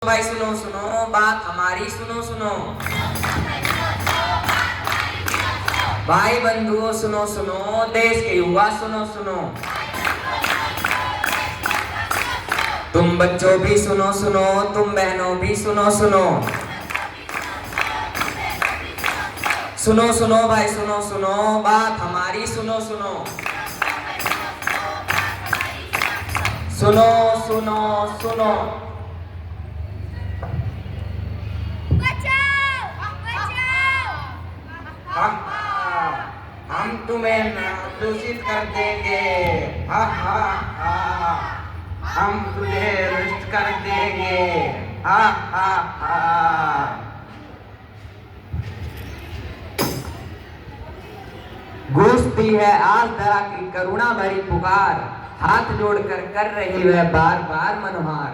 भाई सुनो सुनो बात हमारी सुनो सुनो। भाई बंधुओं सुनो सुनो, देश के युवा सुनो सुनो। तुम बच्चों भी सुनो सुनो, तुम बहनों भी सुनो सुनो। सुनो सुनो भाई सुनो सुनो, बात हमारी सुनो सुनो। सुनो सुनो सुनो। हम तुम्हें दूषित कर देंगे, हा हा हा। हम तुम्हें नष्ट कर देंगे, हा हा हा। गूंजती है आज दया की करुणा भरी पुकार, हाथ जोड़कर कर रही वह बार बार मनोहार।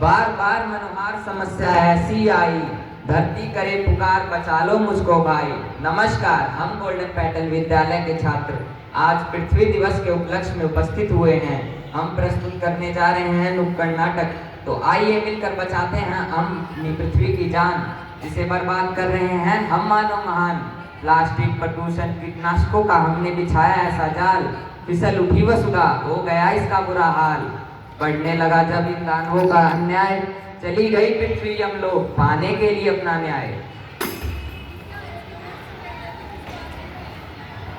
बार बार मनोहार समस्या ऐसी आई, धरती करे पुकार बचा लो मुझको भाई। नमस्कार, हम गोल्डन पैटर्न विद्यालय के छात्र आज पृथ्वी दिवस के उपलक्ष्य में उपस्थित हुए हैं। हम प्रस्तुत करने जा रहे हैं नुक्कड़ नाटक। तो आइए मिलकर बचाते हैं हम अपनी पृथ्वी की जान, जिसे बर्बाद कर रहे हैं हम मानव महान। प्लास्टिक प्रदूषण कीटनाशकों का हमने बिछाया ऐसा जाल, फिसल उठी वसुधा हो गया इसका बुरा हाल। बढ़ने लगा जब इन दानवों का अन्याय, चली गई पृथ्वी हम लोग पाने के लिए अपना न्याय।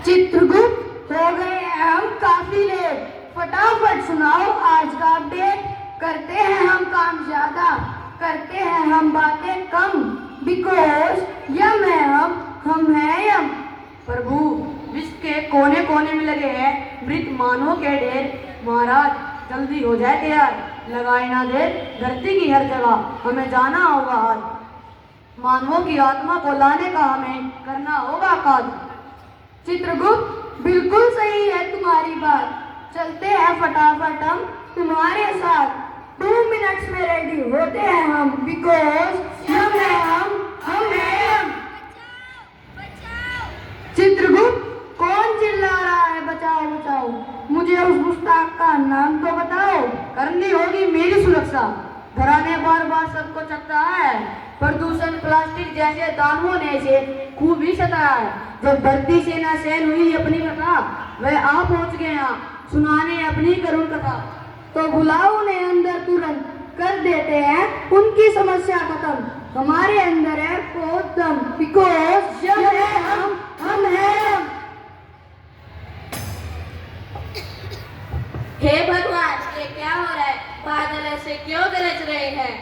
चित्रगुप्त हो गए हैं हम काफी लेट, फटाफट सुनाओ आज का अपडेट। करते हैं हम काम ज्यादा, करते हैं हम बातें कम, बिकॉज यम है हम हैं यम। प्रभु विश्व के कोने कोने में लगे हैं मृत मानवों के ढेर। महाराज जल्दी हो जाए तैयार, लगाए ना देर धरती की हर जगह हमें जाना होगा आज। मानवों की आत्मा को लाने का हमें करना होगा काज। चित्रगुप्त बिल्कुल सही है तुम्हारी बात, चलते हैं फटाफट हम तुम्हारे साथ। 2 मिनट्स में रेडी होते हैं हम, बिकॉज यम है हम हैं यम। चित्रगुप्त कौन चिल्ला रहा है बचाओ बचाओ, मुझे उस गुस्ताख का नाम तो बताओ। करनी होगी मेरी सुरक्षा, घराने बार बार सबको चकता है। प्रदूषण प्लास्टिक जैसे दानवों ने इसे खूब ही सताया है। जब धरती सेना सहन हुई अपनी कथा, वह आ पहुंच गए यहाँ सुनाने अपनी करुण कथा। तो बुलाओ उन्हें अंदर तुरंत, कर देते हैं उनकी समस्या खत्म। हमारे अंदर है बहुत दम, बिकॉज यम है हम हैं यम। हे भगवान, ये क्या हो रहा है? बादल ऐसे क्यों गरज रहे हैं?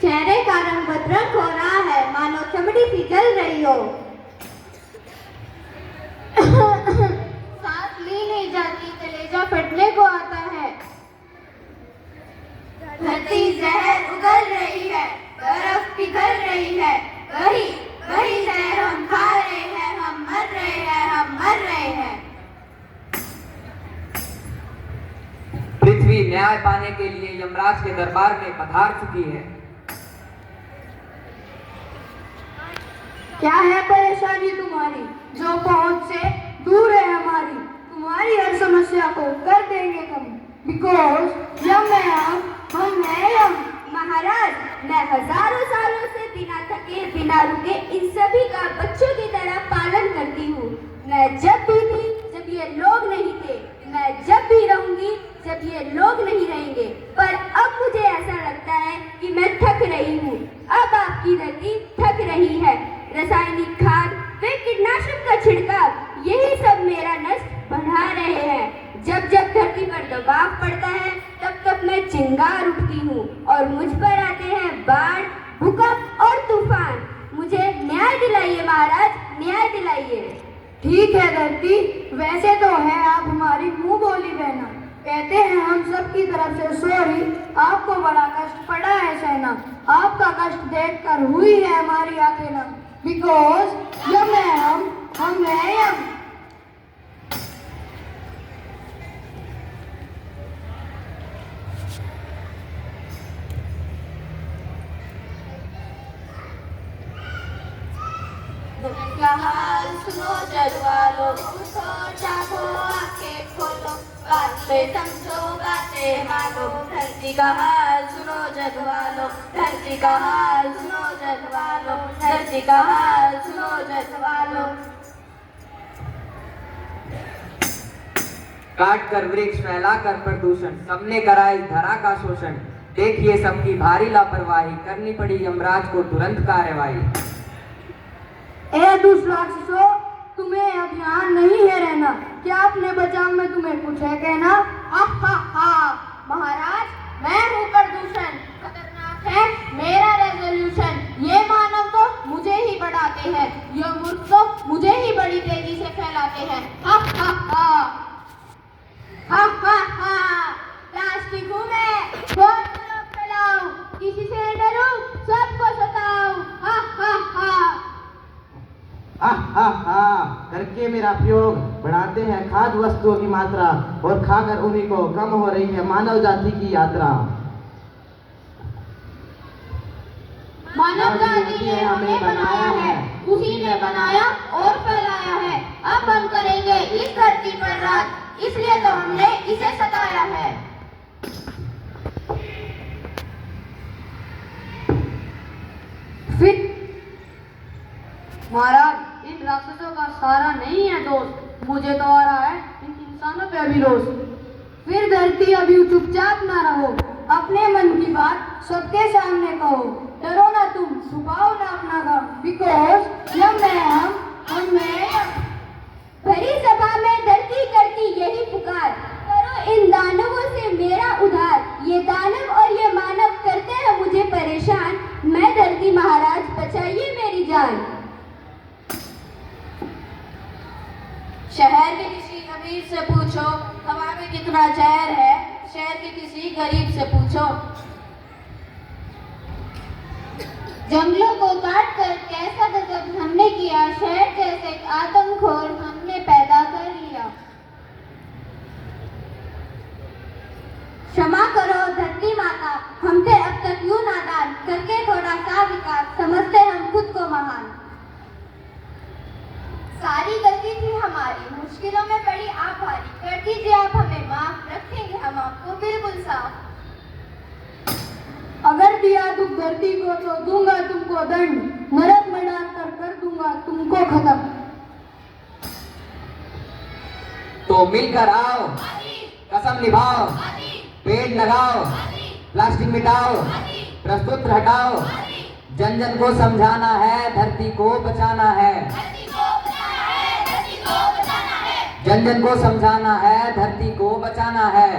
चेहरे का रंग बदरंग हो रहा है, मानो चमड़ी सी जल रही हो। सांस ली नहीं जाती, कलेजा फटने को आता है। धरती जहर उगल रही है, बर्फ पिघल रही है। वही वही जहर हम खा रहे हैं, हम मर रहे हैं, हम मर रहे हैं। पृथ्वी न्याय पाने के लिए यमराज के दरबार में पधार चुकी है। क्या है परेशानी तुम्हारी, जो पहुंच से दूर है हमारी। तुम्हारी हर समस्या को कर देंगे कम, बिकॉज यम है हम हैं यम। महाराज, मैं हजारों सालों से बिना थके बिना रुके इन सभी का बच्चों की तरह पालन करती हूँ। मैं जब भी थी जब ये लोग नहीं थे, मैं जब भी रहूंगी जब ये लोग नहीं रहेंगे। पर अब मुझे ऐसा लगता है कि मैं थक रही हूँ। अब आपकी धरती थक रही है। रासायनिक खाद व कीटनाशक का छिड़काव, यही सब मेरा नष्ट बढ़ा रहे हैं। जब जब धरती पर दबाव पड़ता है तब तब मैं चिंगार उठती हूँ और मुझ पर आते हैं बाढ़, भूकंप और तूफान। मुझे न्याय दिलाइए महाराज, न्याय दिलाइए। ठीक है धरती, वैसे तो है आप हमारी मुंह बोली बहना। कहते हैं हम सब की तरफ से सॉरी, आपको बड़ा कष्ट पड़ा है सहना। आपका कष्ट देखकर हुई है हमारी आंखें नम, बिकॉज यम है हम हैं यम। का हाल सुनो जलवालो, उठो जागो आंखें खोलो। बातें समझो बातें मानो, धरती का हाल सुनो जग वालों, धरती का हाल सुनो जग वालों, धरती का हाल सुनो जग वालों। काट कर वृक्ष फैला कर प्रदूषण, सबने करा इस धरा का शोषण। देखिए सबकी भारी लापरवाही, करनी पड़ी यमराज को तुरंत कार्यवाही। ए दुष्ट राक्षसों, तुम्हें अब यहाँ नहीं है रहना। क्या अपने बचाव में तुम्हें कुछ है कहना? हा हा हा, महाराज मैं हूँ प्रदूषण, खतरनाक है मेरा रेजोल्यूशन। ये मानव तो मुझे ही बढ़ाते हैं, ये मूर्ख तो मुझे ही बड़ी तेजी से फैलाते हैं। हा हा हा हा हा हा, प्लास्टिक हूँ मैं, बहुत तरफ फैलाऊं, किसी से न डरूं, सबको सताऊं। हा हा हा करके मेरा प्रयोग बढ़ाते हैं खाद्य वस्तुओं की मात्रा, और खाकर उन्हीं को कम हो रही है मानव जाति की यात्रा। मानव जाति ने हमें बनाया है, उसी ने बनाया और फैलाया है। अब हम करेंगे इस धरती पर राज, इसलिए तो हमने इसे सताया है। फिर महाराज इन राक्षसों का सारा नहीं है दोस्त, मुझे तो आ रहा है इन इंसानों पे भी रोष। फिर धरती अभी चुपचाप ना रहो, अपने मन की बात सबके सामने कहो। डरो ना तुम, छुपाओ ना अपना गम, बिकॉज यम मैं हम मैं यम। भरी सभा में धरती करती यही पुकार, करो इन दानवों से मेरा उद्धार। ये दानव और ये मानव करते हैं मुझे परेशान, मैं धरती महाराज बचाइए मेरी जान। शहर के किसी अमीर से पूछो हवा में कितना जहर है, शहर के किसी गरीब से पूछो। जंगलों को काट कर कैसा गजब हमने किया, शहर जैसे आदमखोर हमने पैदा कर लिया। क्षमा करो धरती माता, हम थे अब तक यूं नादान, करके थोड़ा सा विकास समझते हम खुद को महान। सारी गलती थी हमारी, मुश्किलों में पड़ी आप भारी, कर दीजिए आप हमें माफ, रखेंगे हम आपको बिल्कुल साफ। अगर दिया दुख धरती को तो दूंगा तुमको दंड, नरक में डालकर कर दूंगा तुमको खत्म। तो मिलकर आओ, कसम निभाओ, पेड़ लगाओ, प्लास्टिक मिटाओ, प्रस्तुत हटाओ। जन जन को समझाना है, धरती को बचाना है। जन जन को समझाना है, धरती को बचाना है।